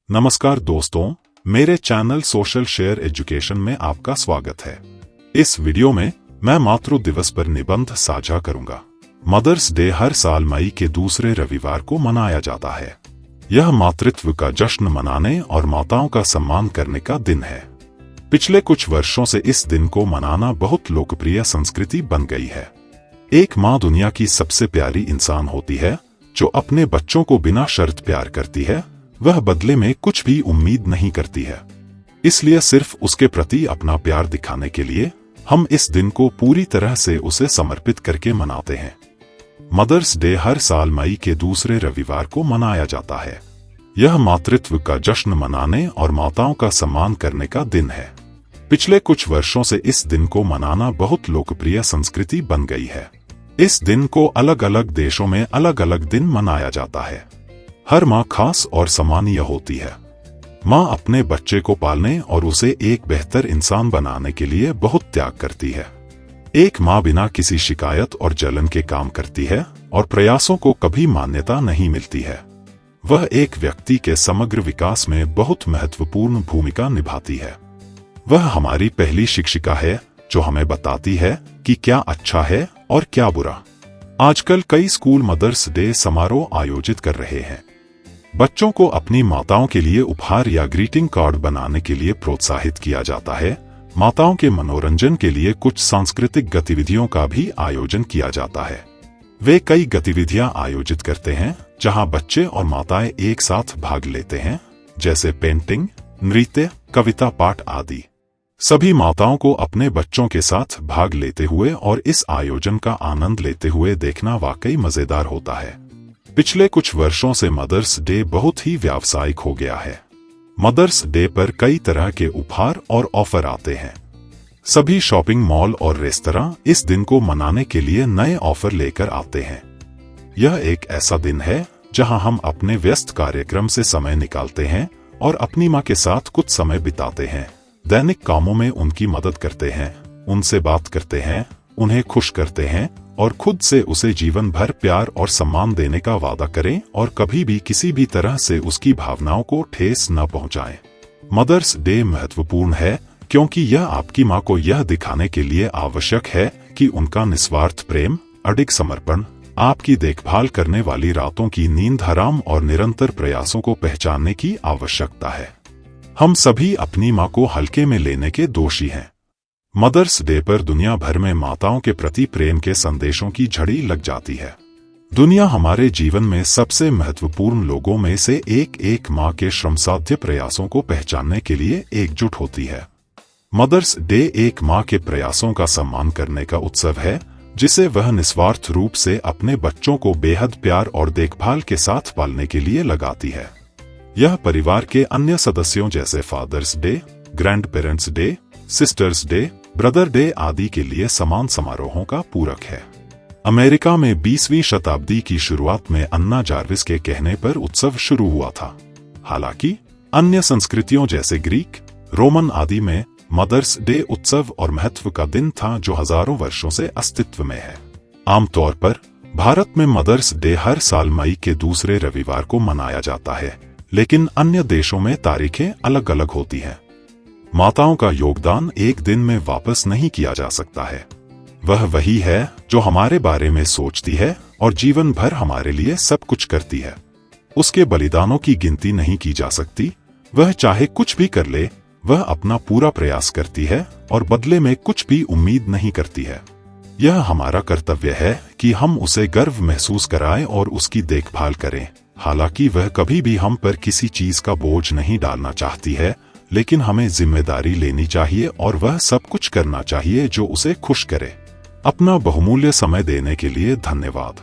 नमस्कार दोस्तों, मेरे चैनल सोशल शेयर एजुकेशन में आपका स्वागत है। इस वीडियो में मैं मातृ दिवस पर निबंध साझा करूंगा। मदर्स डे हर साल मई के दूसरे रविवार को मनाया जाता है। यह मातृत्व का जश्न मनाने और माताओं का सम्मान करने का दिन है। पिछले कुछ वर्षों से इस दिन को मनाना बहुत लोकप्रिय संस्कृति बन गई है। एक माँ दुनिया की सबसे प्यारी इंसान होती है जो अपने बच्चों को बिना शर्त प्यार करती है। वह बदले में कुछ भी उम्मीद नहीं करती है, इसलिए सिर्फ उसके प्रति अपना प्यार दिखाने के लिए हम इस दिन को पूरी तरह से उसे समर्पित करके मनाते हैं। मदर्स डे हर साल मई के दूसरे रविवार को मनाया जाता है। यह मातृत्व का जश्न मनाने और माताओं का सम्मान करने का दिन है। पिछले कुछ वर्षों से इस दिन को मनाना बहुत लोकप्रिय संस्कृति बन गई है। इस दिन को अलग अलग देशों में अलग अलग दिन मनाया जाता है। हर माँ खास और सम्मानीय होती है। माँ अपने बच्चे को पालने और उसे एक बेहतर इंसान बनाने के लिए बहुत त्याग करती है। एक माँ बिना किसी शिकायत और जलन के काम करती है और प्रयासों को कभी मान्यता नहीं मिलती है। वह एक व्यक्ति के समग्र विकास में बहुत महत्वपूर्ण भूमिका निभाती है। वह हमारी पहली शिक्षिका है जो हमें बताती है कि क्या अच्छा है और क्या बुरा। आजकल कई स्कूल मदर्स डे समारोह आयोजित कर रहे हैं। बच्चों को अपनी माताओं के लिए उपहार या ग्रीटिंग कार्ड बनाने के लिए प्रोत्साहित किया जाता है। माताओं के मनोरंजन के लिए कुछ सांस्कृतिक गतिविधियों का भी आयोजन किया जाता है। वे कई गतिविधियां आयोजित करते हैं जहां बच्चे और माताएं एक साथ भाग लेते हैं, जैसे पेंटिंग, नृत्य, कविता पाठ आदि। सभी माताओं को अपने बच्चों के साथ भाग लेते हुए और इस आयोजन का आनंद लेते हुए देखना वाकई मजेदार होता है। पिछले कुछ वर्षों से मदर्स डे बहुत ही व्यावसायिक हो गया है। मदर्स डे पर कई तरह के उपहार और ऑफर आते हैं। सभी शॉपिंग मॉल और रेस्तरां इस दिन को मनाने के लिए नए ऑफर लेकर आते हैं। यह एक ऐसा दिन है जहां हम अपने व्यस्त कार्यक्रम से समय निकालते हैं और अपनी मां के साथ कुछ समय बिताते हैं। दैनिक कामों में उनकी मदद करते हैं, उनसे बात करते हैं, उन्हें खुश करते हैं और खुद से उसे जीवन भर प्यार और सम्मान देने का वादा करें और कभी भी किसी भी तरह से उसकी भावनाओं को ठेस न पहुंचाएं। मदर्स डे महत्वपूर्ण है क्योंकि यह आपकी मां को यह दिखाने के लिए आवश्यक है कि उनका निस्वार्थ प्रेम, अडिग समर्पण, आपकी देखभाल करने वाली रातों की नींद हराम और निरंतर प्रयासों को पहचानने की आवश्यकता है। हम सभी अपनी मां को हल्के में लेने के दोषी हैं। मदर्स डे पर दुनिया भर में माताओं के प्रति प्रेम के संदेशों की झड़ी लग जाती है। दुनिया हमारे जीवन में सबसे महत्वपूर्ण लोगों में से एक माँ के श्रमसाध्य प्रयासों को पहचानने के लिए एकजुट होती है। मदर्स डे एक माँ के प्रयासों का सम्मान करने का उत्सव है जिसे वह निस्वार्थ रूप से अपने बच्चों को बेहद प्यार और देखभाल के साथ पालने के लिए लगाती है। यह परिवार के अन्य सदस्यों जैसे father's day, grandparents day, sister's day, brother day आदि के लिए समान समारोहों का पूरक है। अमेरिका में 20वीं शताब्दी की शुरुआत में अन्ना जार्विस के कहने पर उत्सव शुरू हुआ था। हालांकि अन्य संस्कृतियों जैसे ग्रीक, रोमन आदि में मदर्स डे उत्सव और महत्व का दिन था जो हजारों वर्षों से अस्तित्व में है। आमतौर पर भारत में मदर्स डे हर साल मई के दूसरे रविवार को मनाया जाता है, लेकिन अन्य देशों में तारीखें अलग अलग होती हैं। माताओं का योगदान एक दिन में वापस नहीं किया जा सकता है। वह वही है जो हमारे बारे में सोचती है और जीवन भर हमारे लिए सब कुछ करती है। उसके बलिदानों की गिनती नहीं की जा सकती। वह चाहे कुछ भी कर ले, वह अपना पूरा प्रयास करती है और बदले में कुछ भी उम्मीद नहीं करती है। यह हमारा कर्तव्य है कि हम उसे गर्व महसूस कराएं और उसकी देखभाल करें। हालांकि वह कभी भी हम पर किसी चीज का बोझ नहीं डालना चाहती है, लेकिन हमें जिम्मेदारी लेनी चाहिए और वह सब कुछ करना चाहिए जो उसे खुश करे। अपना बहुमूल्य समय देने के लिए धन्यवाद।